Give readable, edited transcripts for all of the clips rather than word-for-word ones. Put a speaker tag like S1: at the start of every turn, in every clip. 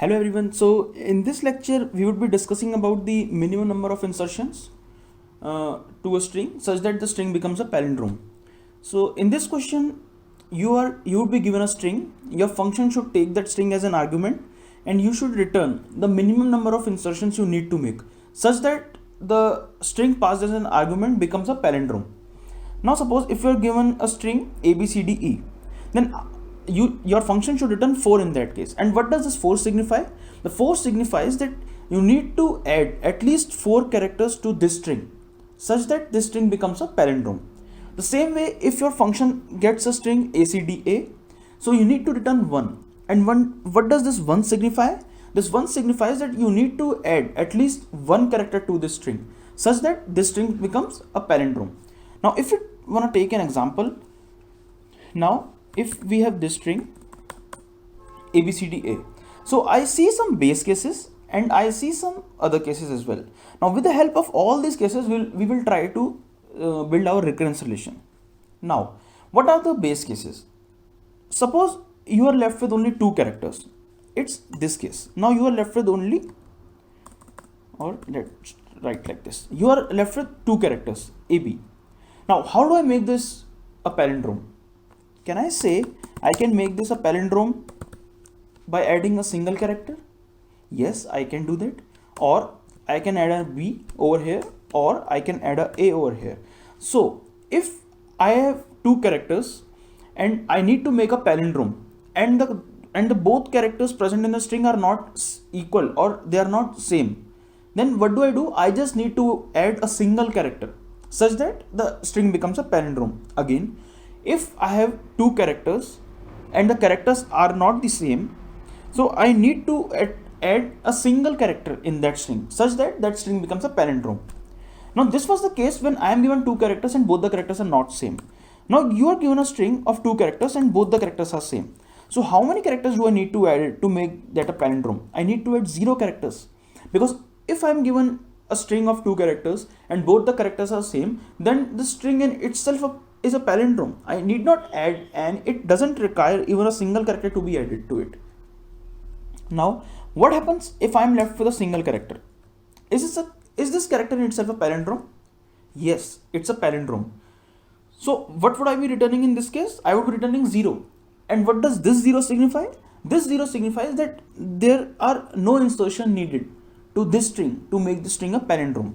S1: Hello everyone. So in this lecture we would be discussing about the minimum number of insertions to a string such that the string becomes a palindrome. So in this question you would be given a string. Your function should take that string as an argument and you should return the minimum number of insertions you need to make such that the string passed as an argument becomes a palindrome. Now suppose if you are given a string a b c d e, then your function should return 4 in that case. And what does this 4 signify? The 4 signifies that you need to add at least 4 characters to this string such that this string becomes a palindrome. The same way, if your function gets a string ACDA, so you need to return 1. And what does this 1 signify? This 1 signifies that you need to add at least 1 character to this string such that this string becomes a palindrome. Now if you want to take an example, now if we have this string ABCDA, so I see some base cases and I see some other cases as well. Now with the help of all these cases we will try to build our recurrence relation. Now what are the base cases? Suppose you are left with only 2 characters. It's this case. Now you are left with only, or let's write like this, you are left with 2 characters AB. Now how do I make this a palindrome? Can I say I can make this a palindrome by adding a single character? Yes, I can do that. Or I can add a B over here, or I can add a A over here. So if I have 2 characters and I need to make a palindrome, and the both characters present in the string are not equal or they are not same, then what do? I just need to add a single character such that the string becomes a palindrome. Again, if I have 2 characters and the characters are not the same, so I need to add a single character in that string such that that string becomes a palindrome. Now this was the case when I am given 2 characters and both the characters are not same. Now you are given a string of 2 characters and both the characters are same. So how many characters do I need to add to make that a palindrome? I need to add 0 characters, because if I am given a string of 2 characters and both the characters are same, then the string in itself is a palindrome. I need not add, and it doesn't require even a single character to be added to it. Now what happens if I am left with a single character? Is this character in itself a palindrome? Yes, it's a palindrome. So what would I be returning in this case? I would be returning 0. And what does this 0 signify? This 0 signifies that there are no insertion needed to this string to make this string a palindrome.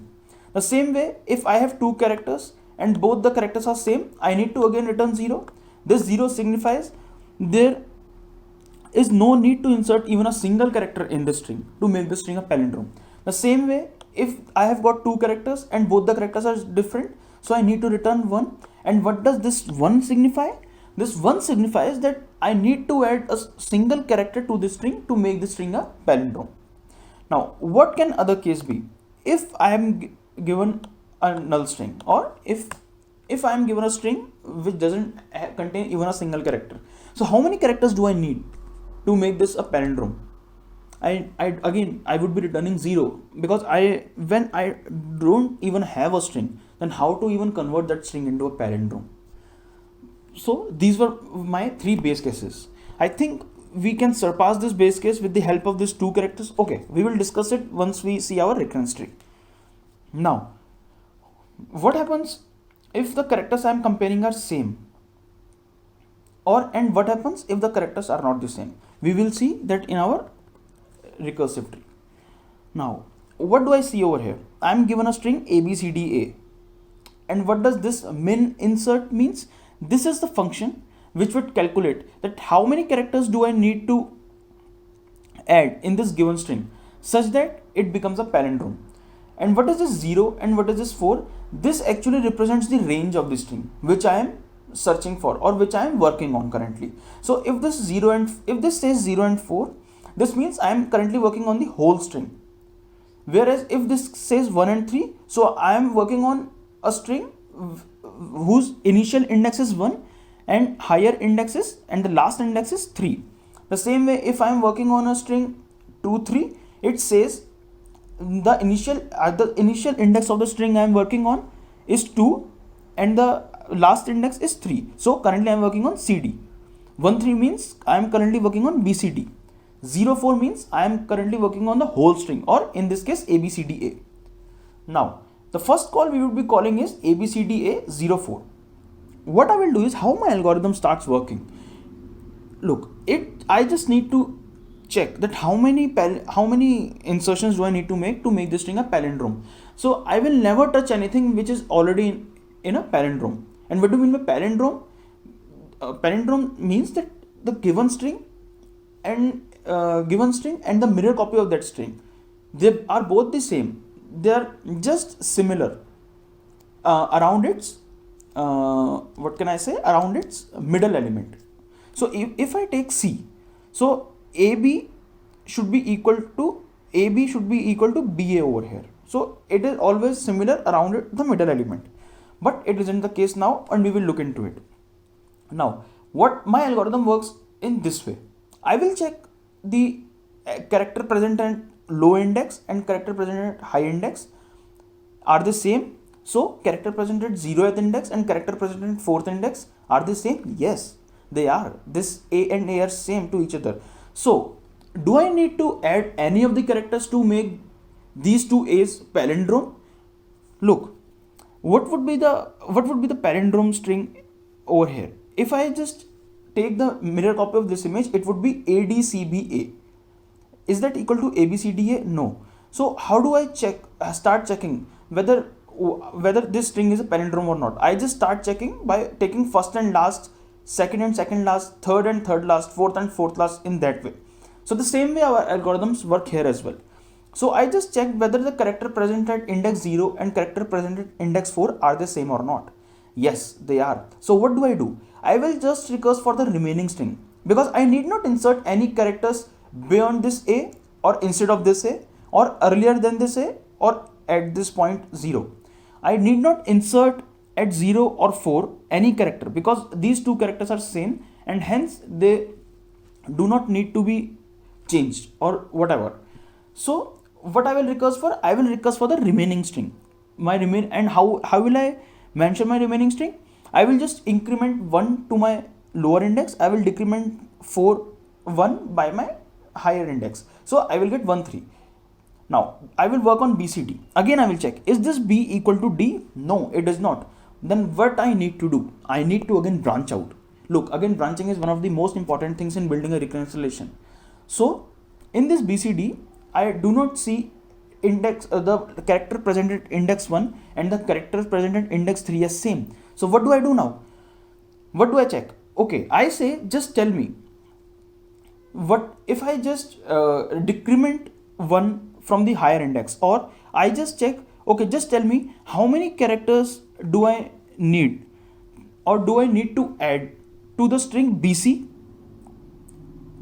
S1: The same way, if I have 2 characters and both the characters are same, I need to again return 0. This 0 signifies there is no need to insert even a single character in the string to make the string a palindrome. The same way, if I have got 2 characters and both the characters are different, so I need to return 1. And what does this 1 signify? This 1 signifies that I need to add a single character to this string to make the string a palindrome. Now what can other case be? If I am given a null string, or if I am given a string which doesn't contain even a single character, so how many characters do I need to make this a palindrome? I would be returning 0, because when I don't even have a string, then how to even convert that string into a palindrome? So these were my 3 base cases. I think we can surpass this base case with the help of these 2 characters. Okay, we will discuss it once we see our recurrence tree. Now what happens if the characters I am comparing are same, and what happens if the characters are not the same? We will see that in our recursive tree. Now what do I see over here? I am given a string ABCDA, and what does this min insert means? This is the function which would calculate that how many characters do I need to add in this given string such that it becomes a palindrome. And what is this 0 and what is this 4? This actually represents the range of the string which I am searching for, or which I am working on currently. So if this says 0 and 4, this means I am currently working on the whole string. Whereas if this says 1 and 3, so I am working on a string whose initial index is 1 and higher indexes and the last index is 3. The same way, if I am working on a string 2, 3, it says the initial index of the string I am working on is 2 and the last index is 3. So currently I am working on CD. 1, 3 means I am currently working on BCD. 04 means I am currently working on the whole string, or in this case ABCDA. Now the first call we would be calling is ABCDA04. What I will do is, how my algorithm starts working. Look, I just need to check that how many insertions do I need to make this string a palindrome. So I will never touch anything which is already in a palindrome. And what do you mean by palindrome? Palindrome means that the given string and the mirror copy of that string, they are both the same. They are just similar around its around its middle element. So if I take C, so AB should be equal to BA over here. So it is always similar around the middle element, but it isn't the case now, and we will look into it. Now what my algorithm works in this way: I will check the character present at low index and character present at high index are the same. So character present at 0th index and character present at 4th index are the same. Yes, they are. This A and A are same to each other. So do I need to add any of the characters to make these two A's palindrome? Look, what would be the palindrome string over here? If I just take the mirror copy of this image, it would be ADCBA. Is that equal to ABCDA? No. So how do I start checking whether this string is a palindrome or not? I just start checking by taking first and last, second and second last, third and third last, fourth and fourth last, in that way. So the same way our algorithms work here as well. So I just check whether the character present at index 0 and character present at index 4 are the same or not. Yes, they are. So what do? I will just recurse for the remaining string, because I need not insert any characters beyond this A, or instead of this A, or earlier than this A, or at this point 0. I need not insert at 0 or 4 any character, because these two characters are same, and hence they do not need to be changed or whatever. So what I will recurse for? I will recurse for the remaining string. And how will I mention my remaining string? I will just increment 1 to my lower index. I will decrement 1 by my higher index. So I will get 1 3. Now I will work on BCD. Again I will check, is this B equal to D? No, it is not. Then what I need to do? I need to again branch out. Look, again branching is one of the most important things in building a recurrence relation. So in this BCD, I do not see the character present at index 1 and the character present at index 3 as same. So what do I do now? What do I check? Okay, I say, just tell me, what if I just decrement 1 from the higher index, or I just check, okay, just tell me how many characters do I need, or do I need to add to the string BC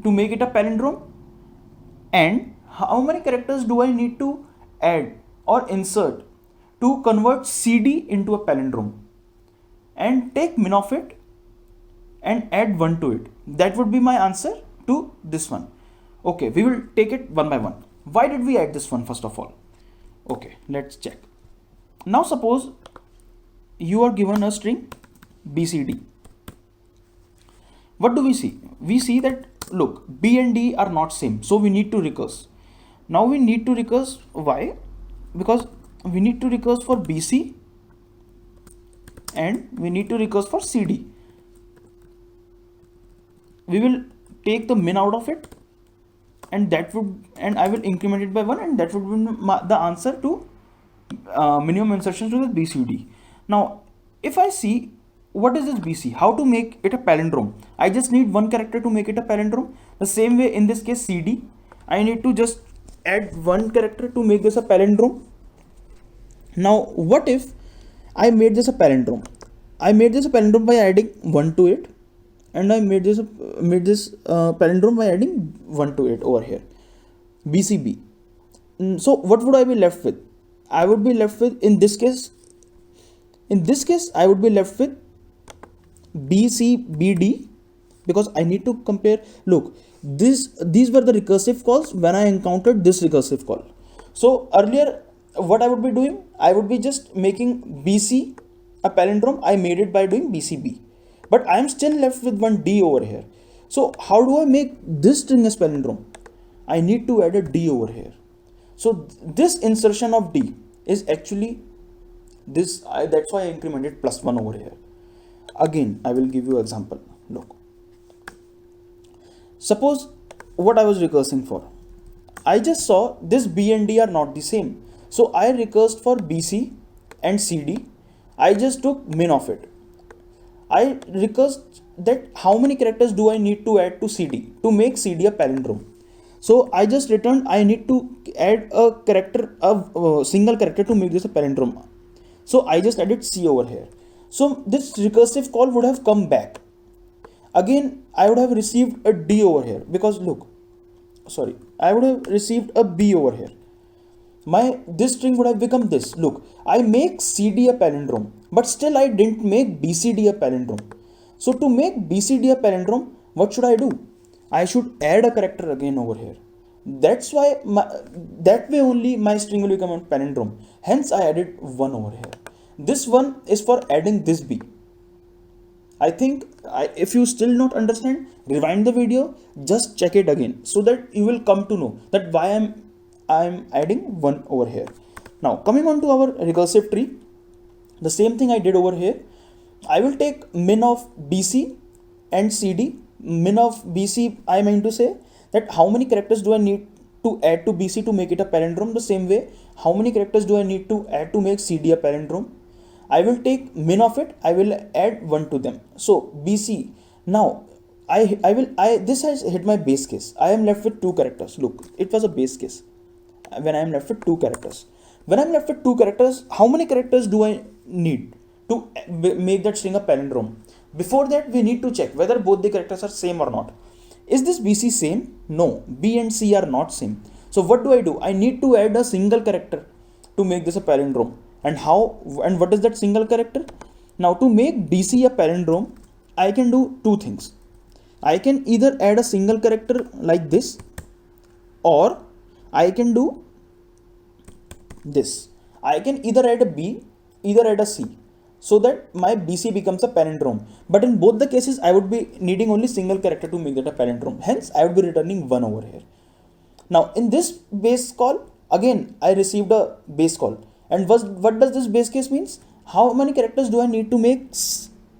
S1: to make it a palindrome, and how many characters do I need to add or insert to convert CD into a palindrome, and take min of it and add 1 to it. That would be my answer to this one. Okay, we will take it one by one. Why did we add this one first of all? Okay, let's check. Now suppose you are given a string BCD. What do we see? We see that, look, B and D are not same, so we need to recurse. Now we need to recurse. Why? Because we need to recurse for BC and we need to recurse for CD. We will take the min out of it, and I will increment it by 1, and that would be the answer to minimum insertions to the BCD. Now if I see, what is this BC? How to make it a palindrome? I just need 1 character to make it a palindrome. The same way in this case CD, I need to just add 1 character to make this a palindrome. Now what if I made this a palindrome? I made this a palindrome by adding 1 to it, and I made this palindrome by adding 1 to it over here, BCB. So what would I be left with? I would be left with, in this case I would be left with BCBD, because I need to compare. Look, these were the recursive calls when I encountered this recursive call. So earlier what I would be doing, I would be just making BC a palindrome. I made it by doing BCB, but I am still left with 1 D over here. So how do I make this string as palindrome? I need to add a D over here. So this insertion of D is actually this, that's why I incremented +1 over here. Again, I will give you an example. Look, suppose what I was recursing for. I just saw this B and D are not the same. So I recursed for BC and CD. I just took min of it. I recursed that how many characters do I need to add to CD to make CD a palindrome. So I just returned I need to add a character, a single character to make this a palindrome. So I just added C over here. So this recursive call would have come back. Again, I would have received a D over here because look, sorry, I would have received a B over here. This string would have become this. Look, I make CD a palindrome, but still I didn't make BCD a palindrome. So to make BCD a palindrome, what should I do? I should add a character again over here. That's why that way only my string will become a palindrome. Hence I added 1 over here. This one is for adding this B. I think if you still not understand, rewind the video, just check it again so that you will come to know that why I'm adding 1 over here. Now coming on to our recursive tree, the same thing I did over here. I will take min of BC and CD. Min of BC, I mean to say that how many characters do I need to add to BC to make it a palindrome. The same way, how many characters do I need to add to make CD a palindrome. I will take min of it, I will add 1 to them. So BC, now this has hit my base case. I am left with 2 characters. Look, it was a base case when I am left with 2 characters. When I am left with 2 characters, how many characters do I need to make that string a palindrome? Before that, we need to check whether both the characters are same or not. Is this BC same? No, B and C are not same. So what do? I need to add a single character to make this a palindrome. And what is that single character? Now to make BC a palindrome, I can do 2 things. I can either add a single character like this, or I can do this. I can either add a B, either add a C, so that my BC becomes a palindrome. But in both the cases, I would be needing only single character to make that a palindrome. Hence, I would be returning 1 over here. Now in this base call, again, I received a base call. And what does this base case means? How many characters do I need to make?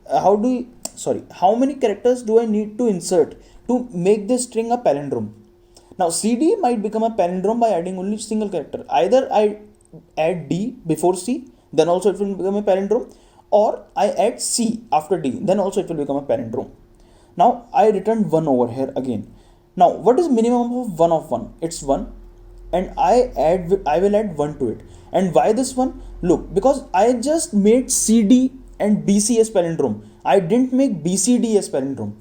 S1: How many characters do I need to insert to make this string a palindrome? Now CD might become a palindrome by adding only single character. Either I add D before C, then also it will become a palindrome, or I add C after D, then also it will become a palindrome. Now I returned 1 over here again. Now what is minimum of 1 of 1? It's 1. And I will add 1 to it. And why this one? Look, because I just made CD and BC as palindrome. I didn't make BCD as palindrome.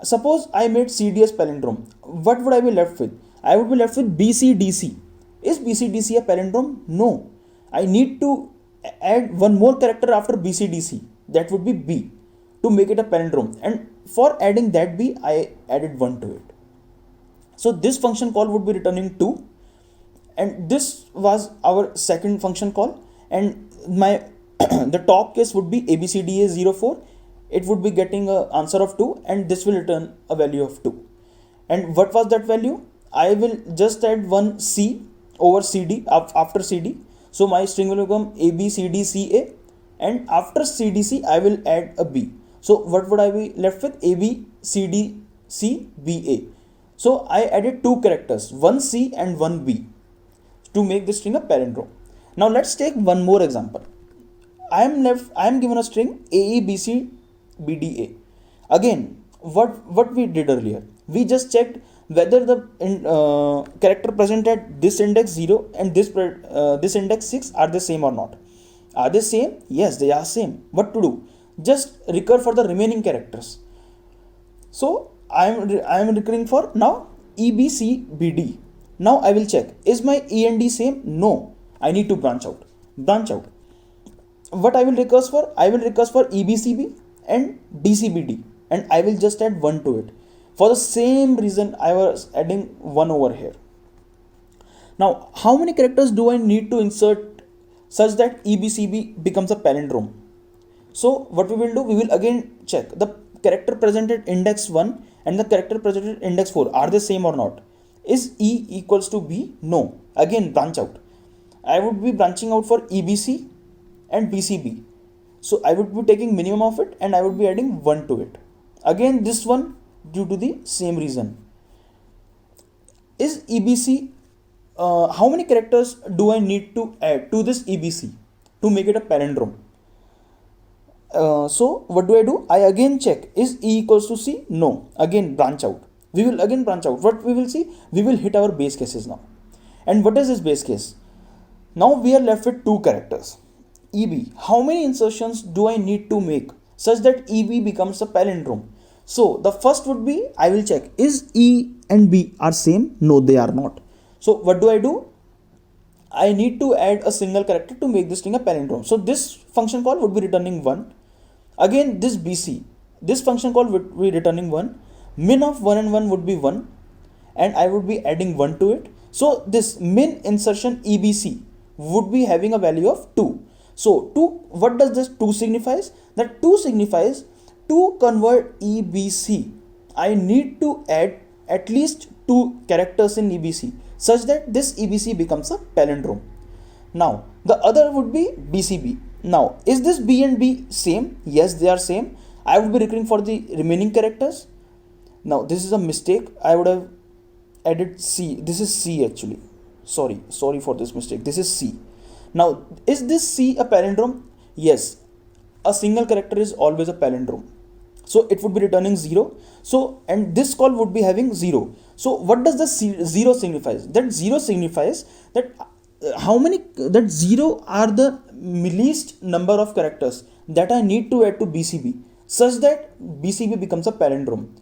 S1: Suppose I made CD as palindrome. What would I be left with? I would be left with BCDC. Is BCDC a palindrome? No. I need to add one more character after BCDC. That would be B to make it a palindrome. And for adding that B, I added 1 to it. So this function call would be returning 2. And this was our second function call, and my the top case would be ABCDA04. It would be getting an answer of 2, and this will return a value of 2. And what was that value? I will just add 1 C over CD after CD. So my string will become ABCDCA, and after CDC I will add a B. So what would I be left with? ABCDCBA. So I added 2 characters, 1 C and 1 B, to make this string a palindrome. Now let's take one more example. I am given a string AEBCBDA. Again, what we did earlier, we just checked whether the character present at this index 0 and this index 6 are the same or not. Are they same? Yes, they are same. What to do? Just recur for the remaining characters. So I am recurring for now EBCBD. Now I will check, is my E and D same? No, I need to branch out. What I will recurse for? I will recurse for EBCB and DCBD, and I will just add 1 to it. For the same reason I was adding 1 over here. Now how many characters do I need to insert such that EBCB becomes a palindrome? So what we will do, we will again check the character present at index 1 and the character present at index 4, are they same or not? Is E equals to B? No. Again, branch out. I would be branching out for EBC and BCB. So I would be taking minimum of it and I would be adding 1 to it. Again, this one due to the same reason. Is EBC, how many characters do I need to add to this EBC to make it a palindrome? So what do? I again check, is E equals to C? No. Again branch out. We will again branch out. What we will see? We will hit our base cases now. And what is this base case? Now we are left with two characters. EB. How many insertions do I need to make such that EB becomes a palindrome? So the first would be, I will check, is E and B are same? No, they are not. So what do? I need to add a single character to make this thing a palindrome. So this function call would be returning 1. Again, this BC, this function call would be returning 1. Min of 1 and 1 would be 1. And I would be adding 1 to it. So this min insertion EBC would be having a value of 2. So 2, what does this 2 signifies? That 2 signifies to convert EBC, I need to add at least 2 characters in EBC such that this EBC becomes a palindrome. Now the other would be BCB. Now is this B and B same? Yes, they are same. I would be recurring for the remaining characters. Now this is a mistake. I would have added C. This is C actually. Sorry for this mistake. This is C. Now is this C a palindrome? Yes. A single character is always a palindrome. So it would be returning 0. So, and this call would be having 0. So what does the 0 signifies? That 0 signifies that how many, that 0 are the least number of characters that I need to add to BCB such that BCB becomes a palindrome.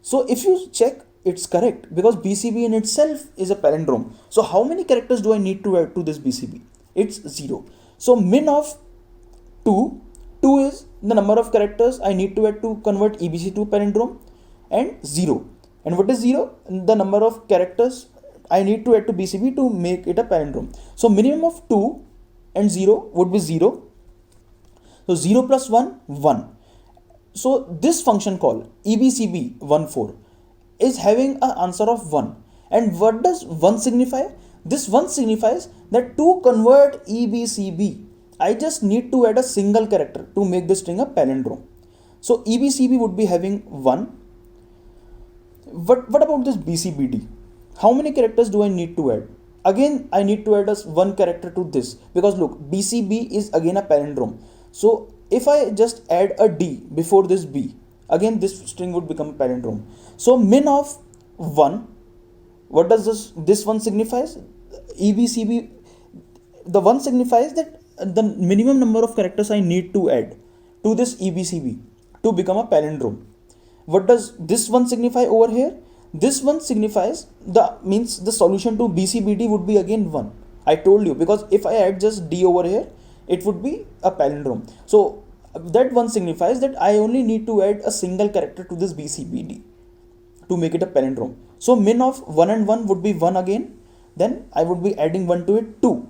S1: So if you check, it's correct because BCB in itself is a palindrome. So how many characters do I need to add to this BCB? It's 0. So min of 2 is the number of characters I need to add to convert EBC to palindrome, and 0. And what is 0? The number of characters I need to add to BCB to make it a palindrome. So minimum of 2 and 0 would be 0. So 0 plus 1, 1. So this function call EBCB14 is having an answer of 1. And what does 1 signify? This 1 signifies that to convert EBCB, I just need to add a single character to make this string a palindrome. So EBCB would be having 1. What about this BCBD? How many characters do I need to add? Again, I need to add as one character to this because look, BCB is again a palindrome. So if I just add a D before this B, again this string would become a palindrome. So min of 1, what does this one signifies? EBCB, the 1 signifies that the minimum number of characters I need to add to this EBCB to become a palindrome. What does this one signify over here? This one signifies the solution to BCBD would be again 1. I told you because if I add just D over here, it would be a palindrome. So that one signifies that I only need to add a single character to this BCBD to make it a palindrome. So min of 1 and 1 would be 1 again. Then I would be adding 1 to it, 2.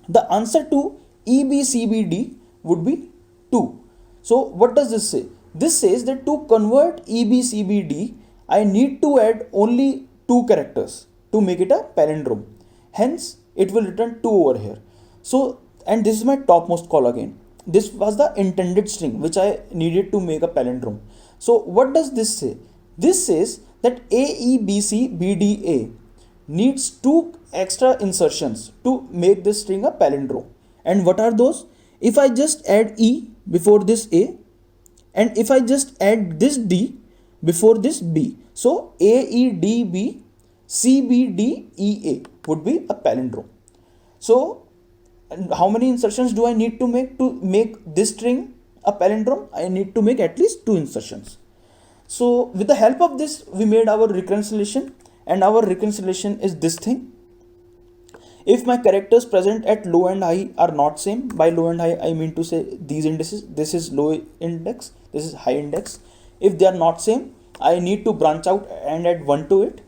S1: The answer to EBCBD would be 2. So what does this say? This says that to convert EBCBD, I need to add only 2 characters to make it a palindrome. Hence, it will return 2 over here. So, and this is my topmost call again. This was the intended string which I needed to make a palindrome. So what does this say? This says that AEBCBDA needs 2 extra insertions to make this string a palindrome. And what are those? If I just add E before this A, and if I just add this D before this B, so AEDB CBDEA would be a palindrome. So how many insertions do I need to make this string a palindrome? I need to make at least 2 insertions. So with the help of this, we made our reconciliation, and our reconciliation is this thing. If my characters present at low and high are not same, by low and high I mean to say these indices, this is low index, this is high index. If they are not same, I need to branch out and add 1 to it.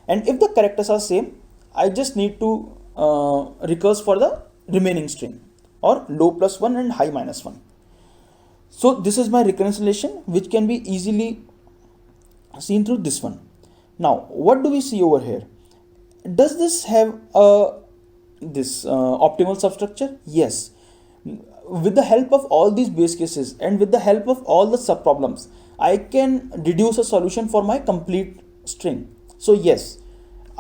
S1: And if the characters are same, I just need to recurse for the remaining string, or low plus 1 and high minus 1. So this is my reconciliation, which can be easily seen through this one. Now what do we see over here? does this have a optimal substructure? Yes. With the help of all these base cases and with the help of all the subproblems, I can deduce a solution for my complete string. So yes,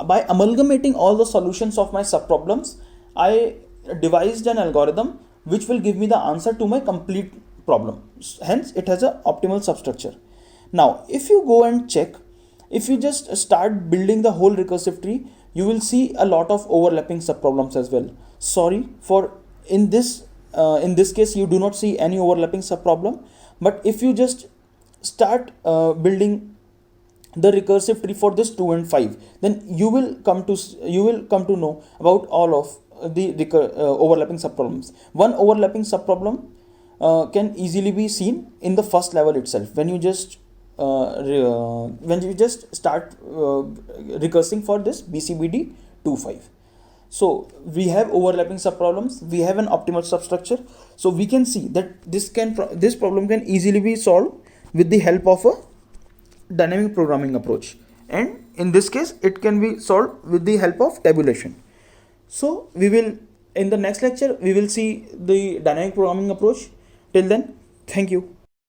S1: by amalgamating all the solutions of my subproblems, I devised an algorithm which will give me the answer to my complete problem. Hence, it has an optimal substructure. Now, if you go and check, if you just start building the whole recursive tree, you will see a lot of overlapping subproblems as well. Sorry for in this case you do not see any overlapping subproblem, but if you just start building the recursive tree for this 2 and 5, then you will come to know about all of the overlapping subproblems. One overlapping subproblem can easily be seen in the first level itself when you just start recursing for this BCBD 2-5. So we have overlapping subproblems, we have an optimal substructure. So we can see that this problem can easily be solved with the help of a dynamic programming approach, and in this case it can be solved with the help of tabulation. So we will, in the next lecture we will see the dynamic programming approach. Till then, thank you.